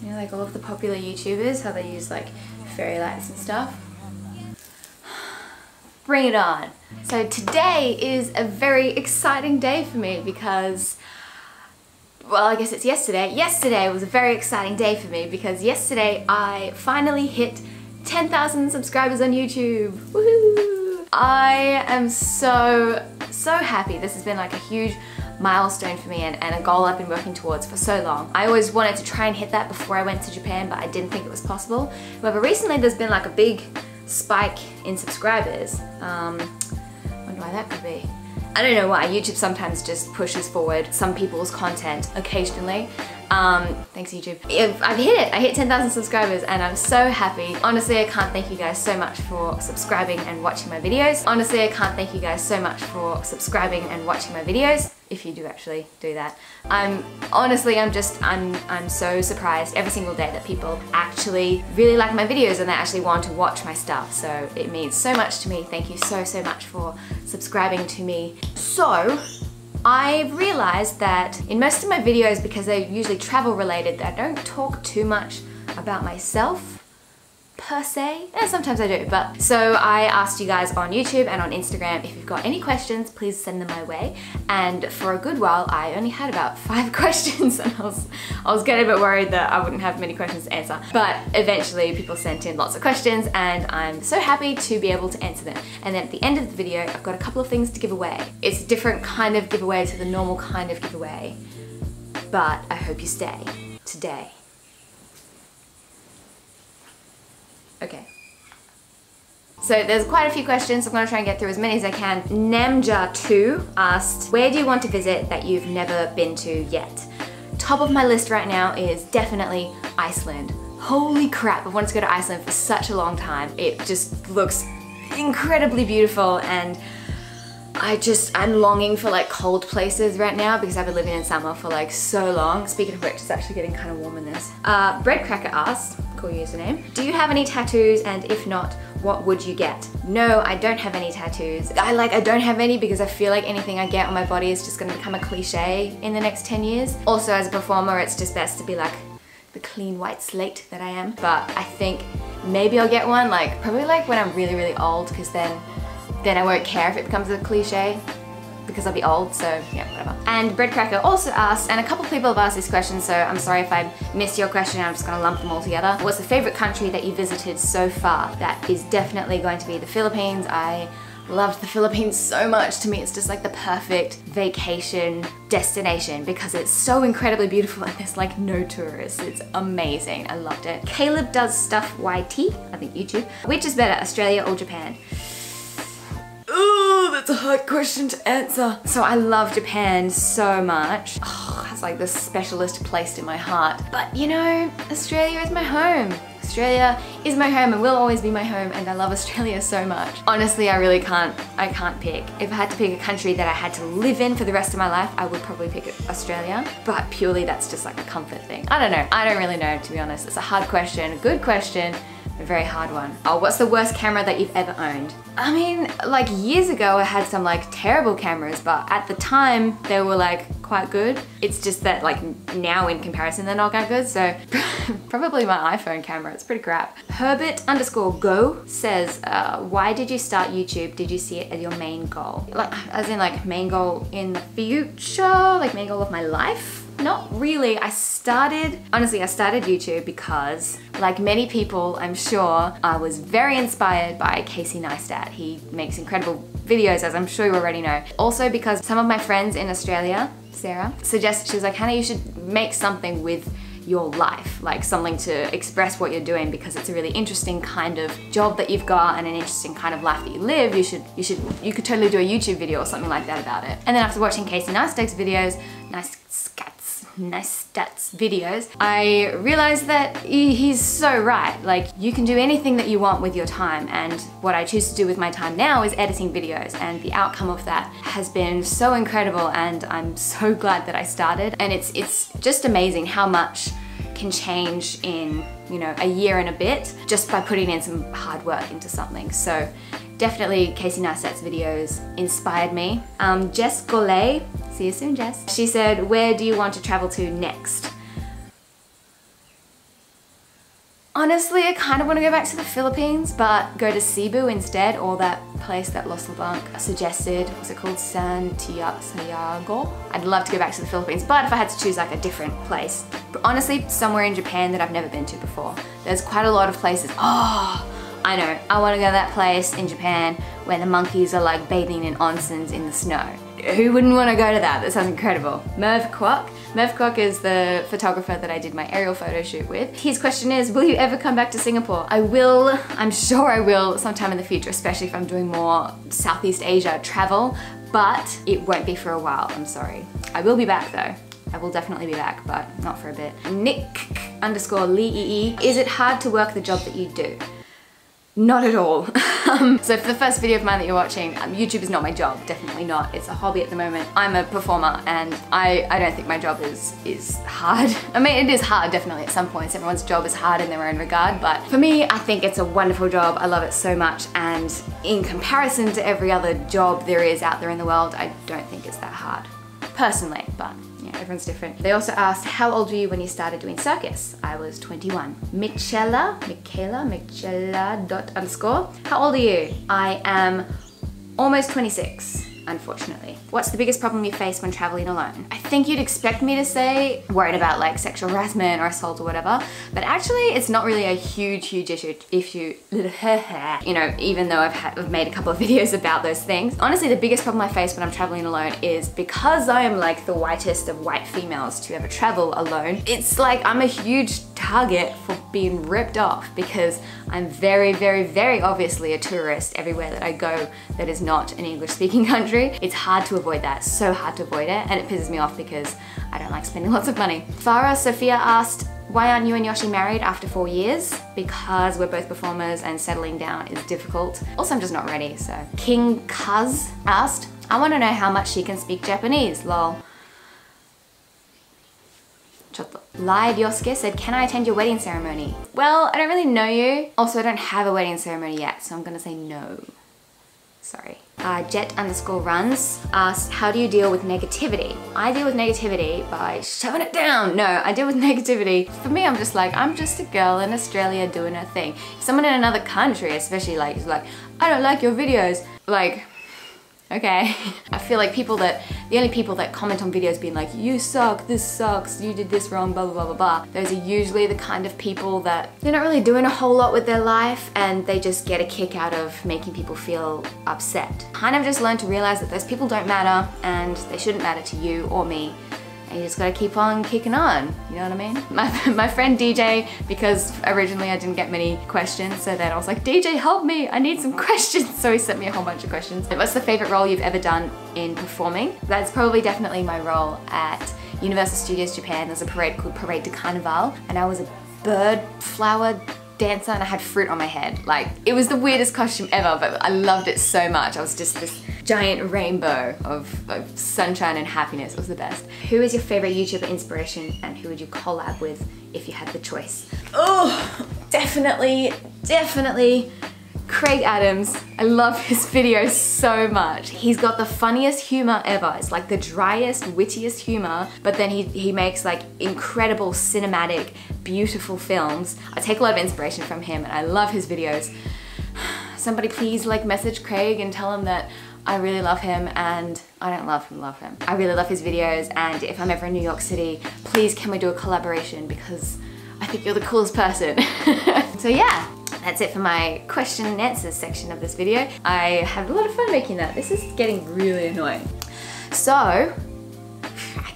You know, like all of the popular YouTubers, how they use like fairy lights and stuff. Bring it on. So today is a very exciting day for me because, well, I guess it's yesterday. Yesterday was a very exciting day for me because yesterday I finally hit 10,000 subscribers on YouTube. Woohoo! I am so happy. This has been like a huge milestone for me and a goal I've been working towards for so long. I always wanted to try and hit that before I went to Japan, but I didn't think it was possible. However, recently there's been like a big spike in subscribers. Wonder why that could be. I don't know why. YouTube sometimes just pushes forward some people's content occasionally. Thanks YouTube. I've hit it. I hit 10,000 subscribers and I'm so happy. Honestly, I can't thank you guys so much for subscribing and watching my videos. Honestly, I can't thank you guys so much for subscribing and watching my videos. If you do actually do that. I'm so surprised every single day that people actually really like my videos and they actually want to watch my stuff. So it means so much to me. Thank you so much for subscribing to me. So I've realized that in most of my videos, because they're usually travel related, I don't talk too much about myself per se. Sometimes I do, but so I asked you guys on YouTube and on Instagram if you've got any questions, please send them my way. And for a good while, I only had about 5 questions, and I was getting a bit worried that I wouldn't have many questions to answer. But eventually, people sent in lots of questions, and I'm so happy to be able to answer them. And then at the end of the video, I've got a couple of things to give away. It's a different kind of giveaway to the normal kind of giveaway, but I hope you stay today. Okay. So there's quite a few questions, so I'm going to try and get through as many as I can. Namja2 asked, where do you want to visit that you've never been to yet? Top of my list right now is definitely Iceland. Holy crap, I've wanted to go to Iceland for such a long time. It just looks incredibly beautiful and I'm longing for like cold places right now because I've been living in summer for like so long. Speaking of which, it's actually getting kind of warm in this. Breadcracker asks, cool username, do you have any tattoos, and if not, what would you get? No, I don't have any tattoos. I don't have any because I feel like anything I get on my body is just gonna become a cliche in the next 10 years. Also, as a performer, it's just best to be like the clean white slate that I am. But I think maybe I'll get one, like probably like when I'm really old, because then I won't care if it becomes a cliche because I'll be old, so yeah, whatever. And Breadcracker also asked, and a couple of people have asked this question, so I'm sorry if I missed your question, I'm just gonna lump them all together. What's the favorite country that you visited so far? That is definitely going to be the Philippines. I loved the Philippines so much. To me, it's just like the perfect vacation destination because it's so incredibly beautiful and there's like no tourists. It's amazing. I loved it. Caleb Does Stuff YT, I think YouTube. Which is better, Australia or Japan? Ooh, that's a hard question to answer. So I love Japan so much. Oh, it has like this specialist placed in my heart. But you know, Australia is my home. Australia is my home and will always be my home, and I love Australia so much. Honestly, I can't pick. If I had to pick a country that I had to live in for the rest of my life, I would probably pick Australia. But purely that's just like a comfort thing. I don't know. I don't really know, to be honest. It's a hard question, a good question. A very hard one. Oh, what's the worst camera that you've ever owned? I mean, like years ago I had some like terrible cameras, but at the time they were like quite good. It's just that like now in comparison they're not that good, so probably my iPhone camera, it's pretty crap. Herbert_go says, why did you start YouTube? Did you see it as your main goal? Like, as in like main goal in the future? Like main goal of my life? Not really. Honestly, I started YouTube because, like many people, I'm sure, I was very inspired by Casey Neistat. He makes incredible videos, as I'm sure you already know. Also because some of my friends in Australia, Sarah, suggested, she was like, Hannah, you should make something with your life, like something to express what you're doing, because it's a really interesting kind of job that you've got and an interesting kind of life that you live. You could totally do a YouTube video or something like that about it. And then after watching Casey Neistat's videos, Neistat's videos, I realized that he's so right. Like, you can do anything that you want with your time, and what I choose to do with my time now is editing videos, and the outcome of that has been so incredible, and I'm so glad that I started. And it's just amazing how much can change in, you know, a year and a bit just by putting in some hard work into something. So definitely Casey Neistat's videos inspired me. Jess Golay, see you soon Jess. She said, where do you want to travel to next? Honestly, I kind of want to go back to the Philippines, but go to Cebu instead, or that place that Los LeBlanc suggested. What's it called? Santiago? I'd love to go back to the Philippines, but if I had to choose like a different place, but honestly, somewhere in Japan that I've never been to before. There's quite a lot of places. Oh, I know. I want to go to that place in Japan where the monkeys are like bathing in onsens in the snow. Who wouldn't want to go to that? That sounds incredible. Merv Kwok. Merv Kwok is the photographer that I did my aerial photo shoot with. His question is, will you ever come back to Singapore? I will. I'm sure I will sometime in the future, especially if I'm doing more Southeast Asia travel, but it won't be for a while, I'm sorry. I will be back though. I will definitely be back, but not for a bit. Nick_Lee. Is it hard to work the job that you do? Not at all. So for the first video of mine that you're watching, YouTube is not my job, definitely not. It's a hobby at the moment. I'm a performer and I don't think my job is hard. I mean, it is hard definitely at some points. Everyone's job is hard in their own regard, but for me, I think it's a wonderful job. I love it so much, and in comparison to every other job there is out there in the world, I don't think it's that hard. Personally, but yeah, everyone's different. They also asked, how old were you when you started doing circus? I was 21. Michela. How old are you? I am almost 26. Unfortunately. What's the biggest problem you face when traveling alone? I think you'd expect me to say worried about like sexual harassment or assault or whatever, but actually it's not really a huge issue you know, even though I've made a couple of videos about those things. Honestly, the biggest problem I face when I'm traveling alone is because I am like the whitest of white females to ever travel alone. It's like I'm a huge target for being ripped off because I'm very obviously a tourist everywhere that I go that is not an English speaking country. It's hard to avoid that, so hard to avoid it, and it pisses me off because I don't like spending lots of money. Farah Sophia asked, why aren't you and Yoshi married after 4 years? Because we're both performers and settling down is difficult. Also, I'm just not ready, so. King Kuz asked, I want to know how much she can speak Japanese, lol. Lai Ryosuke said, can I attend your wedding ceremony? Well, I don't really know you. Also, I don't have a wedding ceremony yet, so I'm gonna say no. Sorry. Jet_runs asked, how do you deal with negativity? I deal with negativity by shoving it down. No, I deal with negativity. For me, I'm just like, I'm just a girl in Australia doing her thing. If someone in another country, especially like, is like, I don't like your videos, like, okay. I feel like the only people that comment on videos being like, you suck, this sucks, you did this wrong, blah, blah, blah, blah, blah. Those are usually the kind of people that they're not really doing a whole lot with their life and they just get a kick out of making people feel upset. Kind of just learned to realize that those people don't matter and they shouldn't matter to you or me. And you just gotta keep on kicking on, you know what I mean? My friend DJ, because originally I didn't get many questions, so then I was like, DJ, help me, I need some questions. So he sent me a whole bunch of questions. What's the favorite role you've ever done in performing? That's probably definitely my role at Universal Studios Japan. There's a parade called Parade de Carnaval, and I was a bird flower dancer and I had fruit on my head. Like, it was the weirdest costume ever, but I loved it so much. I was just this giant rainbow of sunshine and happiness. It was the best. Who is your favorite YouTuber inspiration and who would you collab with if you had the choice? Oh, definitely Craig Adams. I love his videos so much. He's got the funniest humor ever. It's like the driest, wittiest humor, but then he makes like incredible cinematic, beautiful films. I take a lot of inspiration from him and I love his videos. Somebody please like message Craig and tell him that I really love him and I don't love him. I really love his videos, and if I'm ever in New York City, please can we do a collaboration because I think you're the coolest person. So yeah. That's it for my question and answers section of this video. I had a lot of fun making that. This is getting really annoying. So,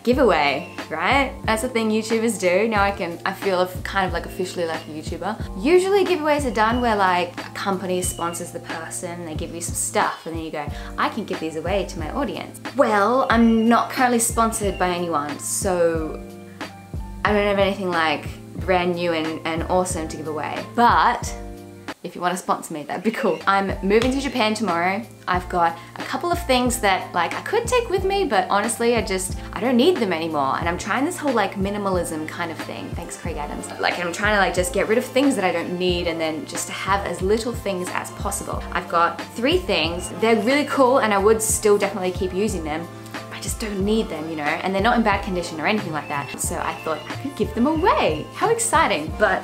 giveaway, right? That's the thing YouTubers do. Now I feel kind of like officially like a YouTuber. Usually giveaways are done where like a company sponsors the person, they give you some stuff, and then you go, I can give these away to my audience. Well, I'm not currently sponsored by anyone, so I don't have anything like brand new and awesome to give away. But if you want to sponsor me, that'd be cool. I'm moving to Japan tomorrow. I've got a couple of things that like I could take with me, but honestly I don't need them anymore. And I'm trying this whole like minimalism kind of thing. Thanks, Craig Adams. Like, I'm trying to like just get rid of things that I don't need and then just to have as little things as possible. I've got 3 things. They're really cool and I would still definitely keep using them. I just don't need them, you know, and they're not in bad condition or anything like that. So I thought I could give them away. How exciting. But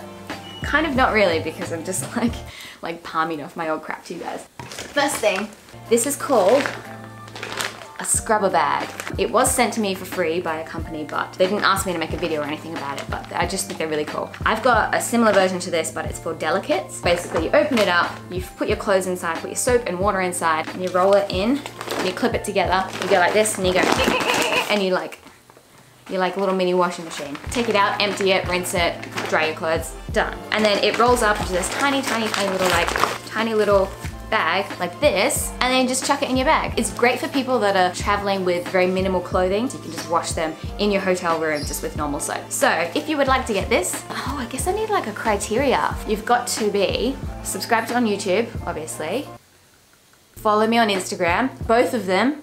Kind of not really, because I'm just like palming off my old crap to you guys. First thing, this is called a scrubber bag. It was sent to me for free by a company, but they didn't ask me to make a video or anything about it, but I just think they're really cool. I've got a similar version to this, but it's for delicates. Basically, you open it up, you put your clothes inside, put your soap and water inside, and you roll it in, and you clip it together. You go like this, and you go, and you're like a little mini washing machine. Take it out, empty it, rinse it, dry your clothes, done. And then it rolls up into this tiny little bag like this, and then just chuck it in your bag. It's great for people that are traveling with very minimal clothing. You can just wash them in your hotel room just with normal soap. So if you would like to get this, oh, I guess I need like a criteria. You've got to be subscribed on YouTube, obviously. Follow me on Instagram, both of them.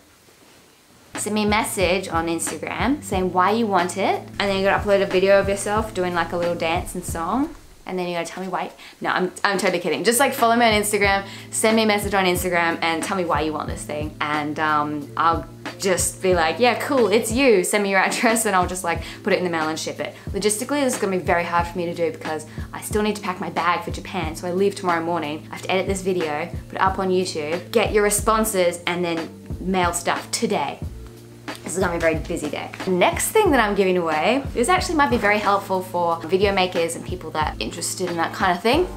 Send me a message on Instagram saying why you want it, and then you gotta upload a video of yourself doing like a little dance and song, and then you gotta tell me why. No, I'm totally kidding. Just like follow me on Instagram, send me a message on Instagram, and tell me why you want this thing, and I'll just be like, yeah, cool, it's you. Send me your address, and I'll just like put it in the mail and ship it. Logistically, this is gonna be very hard for me to do because I still need to pack my bag for Japan, so I leave tomorrow morning. I have to edit this video, put it up on YouTube, get your responses, and then mail stuff today. This is gonna be a very busy day. Next thing that I'm giving away, this actually might be very helpful for video makers and people that are interested in that kind of thing.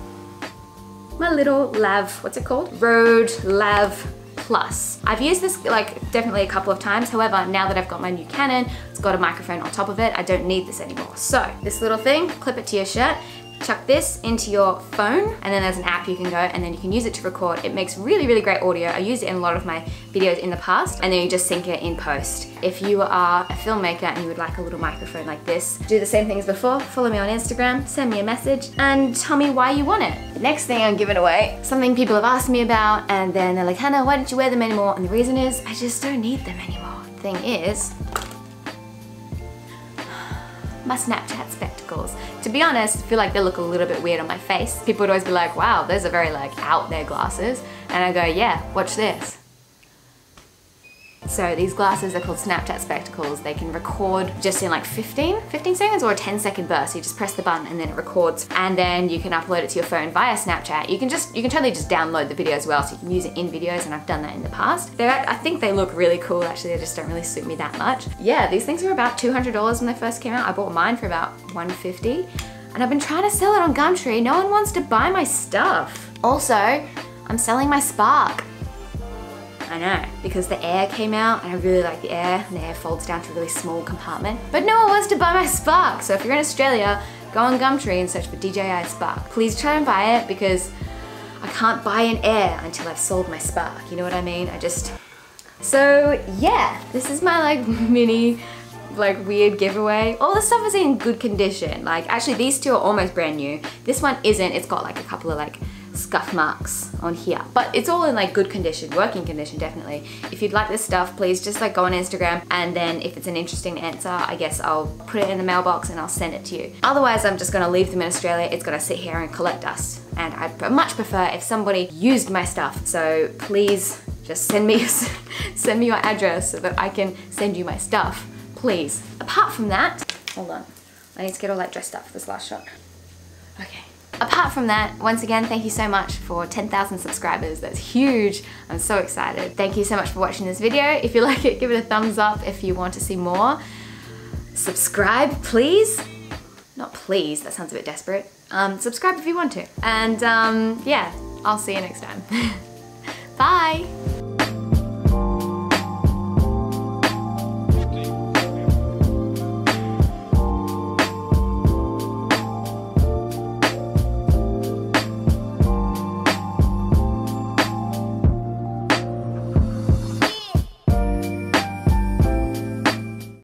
My little lav, what's it called? Rode Lav Plus. I've used this like definitely a couple of times. However, now that I've got my new Canon, it's got a microphone on top of it, I don't need this anymore. So this little thing, clip it to your shirt, chuck this into your phone, and then there's an app you can go, and then you can use it to record. It makes really, really great audio. I used it in a lot of my videos in the past, and then you just sync it in post. If you are a filmmaker and you would like a little microphone like this, do the same thing as before, follow me on Instagram, send me a message, and tell me why you want it. The next thing I'm giving away, something people have asked me about, and then they're like, Hannah, why don't you wear them anymore? And the reason is, I just don't need them anymore. The thing is, my Snapchat spectacles. To be honest, I feel like they look a little bit weird on my face. People would always be like, wow, those are very like out there glasses. And I go, yeah, watch this. So these glasses are called Snapchat spectacles. They can record just in like 15 seconds or a 10-second burst. You just press the button and then it records, and then you can upload it to your phone via Snapchat. You can totally just download the video as well, so you can use it in videos, and I've done that in the past. I think they look really cool actually. They just don't really suit me that much. Yeah, these things were about $200 when they first came out. I bought mine for about $150, and I've been trying to sell it on Gumtree. No one wants to buy my stuff. Also, I'm selling my Spark. I know, because the Air came out and I really like the Air, and the Air folds down to a really small compartment. But no one wants to buy my Spark, so if you're in Australia, go on Gumtree and search for DJI Spark. Please try and buy it, because I can't buy an Air until I've sold my Spark, you know what I mean? So yeah, this is my like mini like weird giveaway. All the stuff is in good condition. Like actually these two are almost brand new. This one isn't, it's got like a couple of like scuff marks on here, but it's all in like good condition, working condition definitely. If you'd like this stuff, please just like go on Instagram, and then if it's an interesting answer, I guess I'll put it in the mailbox and I'll send it to you. Otherwise, I'm just gonna leave them in Australia. It's gonna sit here and collect dust, and I'd much prefer if somebody used my stuff. So please just send me your address so that I can send you my stuff, please. Apart from that, hold on, I need to get all that dressed up for this last shot. Okay. Apart from that, once again, thank you so much for 10,000 subscribers. That's huge. I'm so excited. Thank you so much for watching this video. If you like it, give it a thumbs up. If you want to see more, subscribe, please. Not please, that sounds a bit desperate. Subscribe if you want to. And yeah, I'll see you next time. Bye.